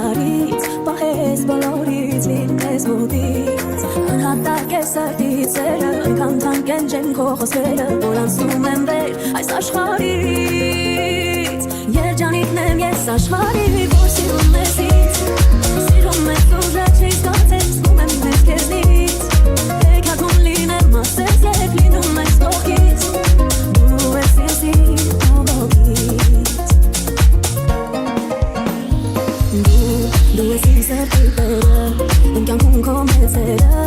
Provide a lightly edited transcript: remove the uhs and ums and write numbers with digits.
աշխարհից Պահես բոլորից լինես մոտից Անհատակ է սրտից սերը Այնքան թանկ են ջեմ քո խոսքերը Որ անցնում եմ վեր այս աշխարհից Երջանիկն եմ ես աշխարհի Որ սիրում ես ինձ Սիրում ես ուժաչից Կացես զգում եմ ես քեզնից Եկատում լինեմ ասես Երբ լինում ես կողքից Դու ես ինձ կողքից Դու ես ինձ սրտի տերը Իմ կյանքում քո մեծերը